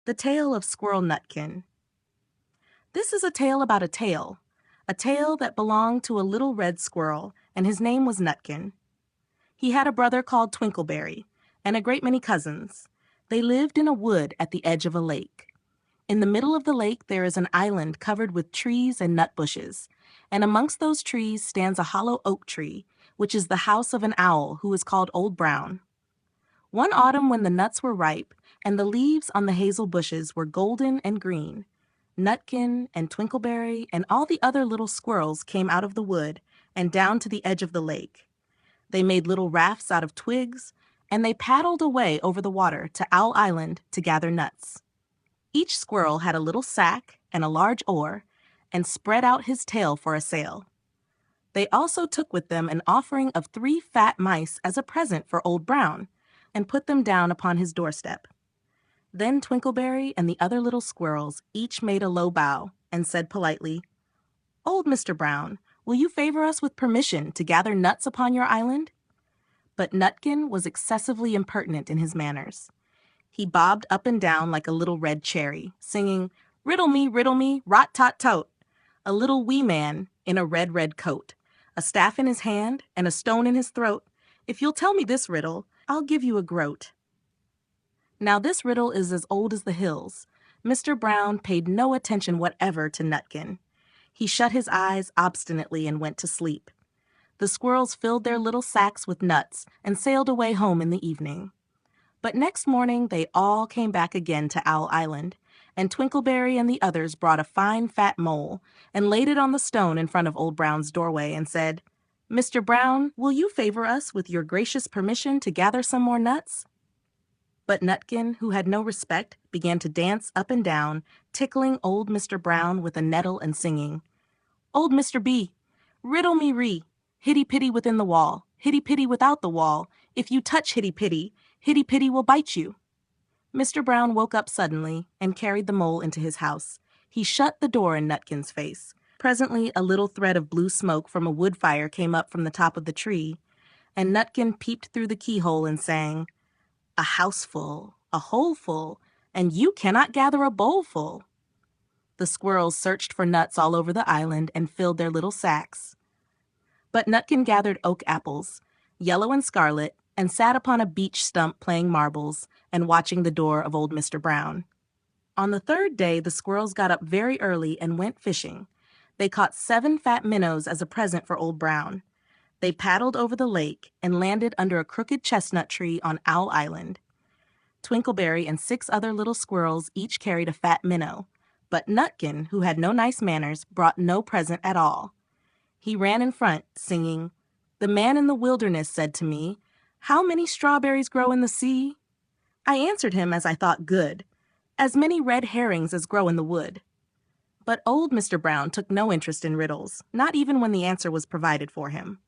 The Tale of Squirrel Nutkin. This is a tale about a tail that belonged to a little red squirrel, and his name was Nutkin. He had a brother called Twinkleberry, and a great many cousins. They lived in a wood at the edge of a lake. In the middle of the lake there is an island covered with trees and nut bushes, and amongst those trees stands a hollow oak tree, which is the house of an owl who is called Old Brown. One autumn when the nuts were ripe, and the leaves on the hazel bushes were golden and green, Nutkin and Twinkleberry and all the other little squirrels came out of the wood and down to the edge of the lake. They made little rafts out of twigs, and they paddled away over the water to Owl Island to gather nuts. Each squirrel had a little sack and a large oar, and spread out his tail for a sail. They also took with them an offering of 3 fat mice as a present for Old Brown, and put them down upon his doorstep. Then Twinkleberry and the other little squirrels each made a low bow and said politely, "Old Mr. Brown, will you favor us with permission to gather nuts upon your island?" But Nutkin was excessively impertinent in his manners. He bobbed up and down like a little red cherry, singing, riddle me, rot-tot-tote," a little wee man in a red coat, a staff in his hand and a stone in his throat. "If you'll tell me this riddle, I'll give you a groat." Now this riddle is as old as the hills. Mr. Brown paid no attention whatever to Nutkin. He shut his eyes obstinately and went to sleep. The squirrels filled their little sacks with nuts and sailed away home in the evening. But next morning they all came back again to Owl Island, and Twinkleberry and the others brought a fine fat mole and laid it on the stone in front of Old Brown's doorway and said, "Mr. Brown, will you favor us with your gracious permission to gather some more nuts?" But Nutkin, who had no respect, began to dance up and down, tickling old Mr. Brown with a nettle and singing, "Old Mr. B, riddle me ree, hitty-pitty within the wall, hitty-pitty without the wall, if you touch hitty-pitty, hitty-pitty will bite you." Mr. Brown woke up suddenly and carried the mole into his house. He shut the door in Nutkin's face. Presently a little thread of blue smoke from a wood fire came up from the top of the tree, and Nutkin peeped through the keyhole and sang, "A house full, a hole full, and you cannot gather a bowl full." The squirrels searched for nuts all over the island and filled their little sacks. But Nutkin gathered oak apples, yellow and scarlet, and sat upon a beech stump playing marbles and watching the door of old Mr. Brown. On the third day the squirrels got up very early and went fishing. They caught 7 fat minnows as a present for Old Brown. They paddled over the lake and landed under a crooked chestnut tree on Owl Island. Twinkleberry and 6 other little squirrels each carried a fat minnow, but Nutkin, who had no nice manners, brought no present at all. He ran in front, singing, "The man in the wilderness said to me, 'How many strawberries grow in the sea?' I answered him as I thought good, 'As many red herrings as grow in the wood.'" But old Mr. Brown took no interest in riddles, not even when the answer was provided for him.